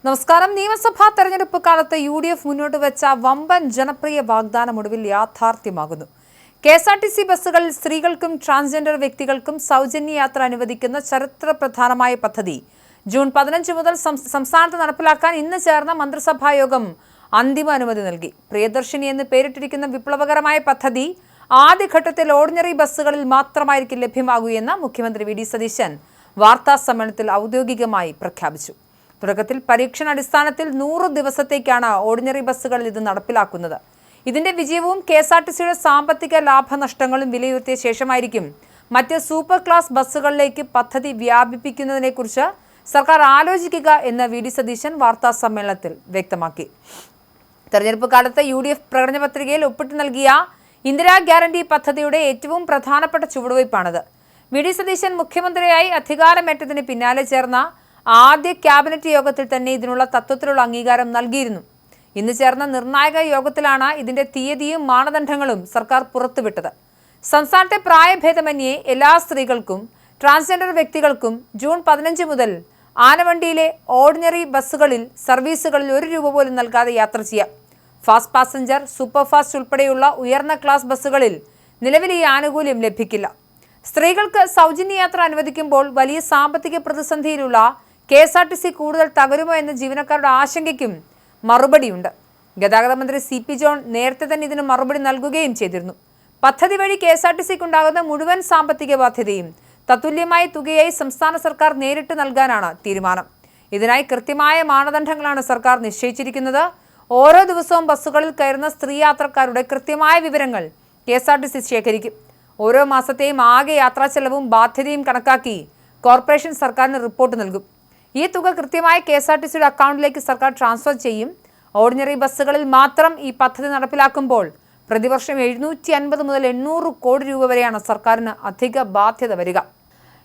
നമസ്കാരം. നിയമസഭാ തെരഞ്ഞെടുപ്പ് കാലത്ത് UDF മുന്നോട്ട് വെച്ച വമ്പൻ ജനപ്രിയ വാഗ്ദാനം ഒടുവിൽ യാഥാർത്ഥ്യമാകുന്നു. KSRTC ബസ്സുകളിൽ സ്ത്രീകൾക്കും ട്രാൻസ്ജെൻഡർ വ്യക്തികൾക്കും സൗജന്യ യാത്ര അനുവദിക്കുന്ന ചരിത്രപ്രധാനമായ പദ്ധതി ജൂൺ 15 മുതൽ സംസ്ഥാനത്ത് നടപ്പിലാക്കാൻ ഇന്ന് ചേർന്ന മന്ത്രിസഭാ യോഗം അന്തിമ അനുമതി നൽകി. പ്രിയദർശിനി എന്ന് പേരിട്ടിരിക്കുന്ന വിപ്ലവകരമായ പദ്ധതി ആദ്യഘട്ടത്തിൽ ഓർഡിനറി ബസ്സുകളിൽ മാത്രമായിരിക്കും ലഭ്യമാകുമെന്ന് മുഖ്യമന്ത്രി VD സതീശൻ വാർത്താ സമ്മേളനത്തിൽ ഔദ്യോഗികമായി പ്രഖ്യാപിച്ചു. തുടക്കത്തിൽ പരീക്ഷണാടിസ്ഥാനത്തിൽ 100 ദിവസത്തേക്കാണ് ഓർഡിനറി ബസ്സുകളിൽ ഇത് നടപ്പിലാക്കുന്നത്. ഇതിന്റെ വിജയവും KSRTCയുടെ സാമ്പത്തിക ലാഭനഷ്ടങ്ങളും വിലയിരുത്തിയ ശേഷമായിരിക്കും മറ്റ് സൂപ്പർ ക്ലാസ് ബസ്സുകളിലേക്ക് പദ്ധതി വ്യാപിപ്പിക്കുന്നതിനെക്കുറിച്ച് സർക്കാർ ആലോചിക്കുക എന്ന് VD സതീശൻ വാർത്താ സമ്മേളനത്തിൽ വ്യക്തമാക്കി. തെരഞ്ഞെടുപ്പ് കാലത്ത് UDF പ്രകടന പത്രികയിൽ ഒപ്പിട്ട് നൽകിയ ഇന്ദിരാ ഗ്യാരണ്ടി പദ്ധതിയുടെ ഏറ്റവും പ്രധാനപ്പെട്ട ചുവടുവയ്പ്പാണിത്. VD സതീശൻ മുഖ്യമന്ത്രിയായി അധികാരമേറ്റതിന് പിന്നാലെ ചേർന്ന ആദ്യ ക്യാബിനറ്റ് യോഗത്തിൽ തന്നെ ഇതിനുള്ള തത്വത്തിലുള്ള അംഗീകാരം നൽകിയിരുന്നു. ഇന്ന് ചേർന്ന നിർണായക യോഗത്തിലാണ് ഇതിന്റെ തീയതിയും മാനദണ്ഡങ്ങളും സർക്കാർ പുറത്തുവിട്ടത്. സംസ്ഥാനത്തെ പ്രായഭേദമന്യേ എല്ലാ സ്ത്രീകൾക്കും ട്രാൻസ്ജെൻഡർ വ്യക്തികൾക്കും ജൂൺ 15 മുതൽ ആനവണ്ടിയിലെ ഓർഡിനറി ബസ്സുകളിൽ സർവീസുകളിൽ 1 രൂപ പോലും നൽകാതെ യാത്ര ചെയ്യാം. ഫാസ്റ്റ് പാസഞ്ചർ, സൂപ്പർ ഫാസ്റ്റ് ഉൾപ്പെടെയുള്ള ഉയർന്ന ക്ലാസ് ബസ്സുകളിൽ നിലവിൽ ഈ ആനുകൂല്യം ലഭിക്കില്ല. സ്ത്രീകൾക്ക് സൗജന്യ യാത്ര അനുവദിക്കുമ്പോൾ വലിയ സാമ്പത്തിക പ്രതിസന്ധിയിലുള്ള KSRTC കൂടുതൽ തകരുമോ എന്ന ജീവനക്കാരുടെ ആശങ്കയ്ക്കും മറുപടിയുണ്ട്. ഗതാഗത മന്ത്രി CP ജോൺ നേരത്തെ തന്നെ ഇതിന് മറുപടി നൽകുകയും ചെയ്തിരുന്നു. പദ്ധതി വഴി KSRTCക്ക് ഉണ്ടാകുന്ന മുഴുവൻ സാമ്പത്തിക ബാധ്യതയും തത്തുല്യമായ തുകയായി സംസ്ഥാന സർക്കാർ നേരിട്ട് നൽകാനാണ് തീരുമാനം. ഇതിനായി കൃത്യമായ മാനദണ്ഡങ്ങളാണ് സർക്കാർ നിശ്ചയിച്ചിരിക്കുന്നത്. ഓരോ ദിവസവും ബസ്സുകളിൽ കയറുന്ന സ്ത്രീ യാത്രക്കാരുടെ കൃത്യമായ വിവരങ്ങൾ KSRTC ശേഖരിക്കും. ഓരോ മാസത്തെയും ആകെ യാത്രാ ചെലവും ബാധ്യതയും കണക്കാക്കി കോർപ്പറേഷൻ സർക്കാരിന് റിപ്പോർട്ട് നൽകും. ഈ തുക കൃത്യമായി KSRTCയുടെ അക്കൗണ്ടിലേക്ക് സർക്കാർ ട്രാൻസ്ഫർ ചെയ്യും. ഓർഡിനറി ബസ്സുകളിൽ മാത്രം ഈ പദ്ധതി നടപ്പിലാക്കുമ്പോൾ പ്രതിവർഷം 750 മുതൽ 800 കോടി രൂപ വരെയാണ് സർക്കാരിന് അധിക ബാധ്യത വരിക.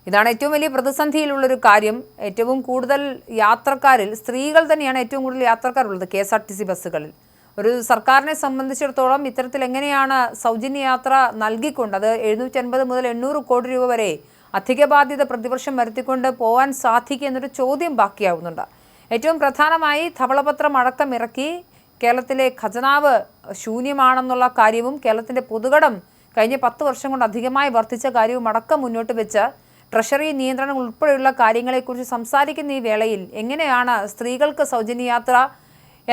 ഇതാണ് ഏറ്റവും വലിയ പ്രതിസന്ധിയിലുള്ളൊരു കാര്യം. ഏറ്റവും കൂടുതൽ യാത്രക്കാരിൽ സ്ത്രീകൾ തന്നെയാണ് ഏറ്റവും കൂടുതൽ യാത്രക്കാരുള്ളത് KSRTC ബസ്സുകളിൽ. ഒരു സർക്കാരിനെ സംബന്ധിച്ചിടത്തോളം ഇത്തരത്തിൽ എങ്ങനെയാണ് സൗജന്യ യാത്ര നൽകിക്കൊണ്ട് അത് 750 മുതൽ 800 കോടി രൂപ വരെ അധിക ബാധ്യത പ്രതിവർഷം വരുത്തിക്കൊണ്ട് പോകാൻ സാധിക്കുക എന്നൊരു ചോദ്യം ബാക്കിയാവുന്നുണ്ട്. ഏറ്റവും പ്രധാനമായി ധവളപത്രം അടക്കം ഇറക്കി കേരളത്തിലെ ഖജനാവ് ശൂന്യമാണെന്നുള്ള കാര്യവും കേരളത്തിൻ്റെ പൊതുകടം കഴിഞ്ഞ 10 വർഷം കൊണ്ട് അധികമായി വർദ്ധിച്ച കാര്യവും അടക്കം മുന്നോട്ട് വെച്ച് ട്രഷറി നിയന്ത്രണം ഉൾപ്പെടെയുള്ള കാര്യങ്ങളെക്കുറിച്ച് സംസാരിക്കുന്ന ഈ വേളയിൽ എങ്ങനെയാണ് സ്ത്രീകൾക്ക് സൗജന്യ യാത്ര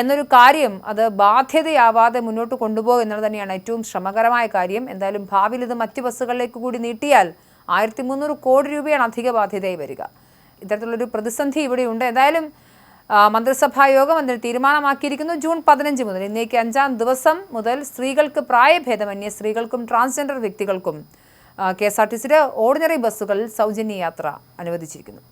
എന്നൊരു കാര്യം അത് ബാധ്യതയാവാതെ മുന്നോട്ട് കൊണ്ടുപോകുക എന്നത് തന്നെയാണ് ഏറ്റവും ശ്രമകരമായ കാര്യം. എന്തായാലും ഭാവിയിൽ ഇത് മറ്റ് ബസ്സുകളിലേക്ക് കൂടി നീട്ടിയാൽ 1300 കോടി രൂപയാണ് അധിക ബാധ്യതയായി വരിക. ഇത്തരത്തിലുള്ളൊരു പ്രതിസന്ധി ഇവിടെയുണ്ട്. എന്തായാലും മന്ത്രിസഭാ യോഗം അതിന് തീരുമാനമാക്കിയിരിക്കുന്നു. ജൂൺ 15 മുതൽ ഇന്നേക്ക് 5-ാം ദിവസം മുതൽ സ്ത്രീകൾക്ക് പ്രായഭേദമന്യേ സ്ത്രീകൾക്കും ട്രാൻസ്ജെൻഡർ വ്യക്തികൾക്കും KSRTCയുടെ ഓർഡിനറി ബസ്സുകളിൽ സൗജന്യ യാത്ര അനുവദിച്ചിരിക്കുന്നു.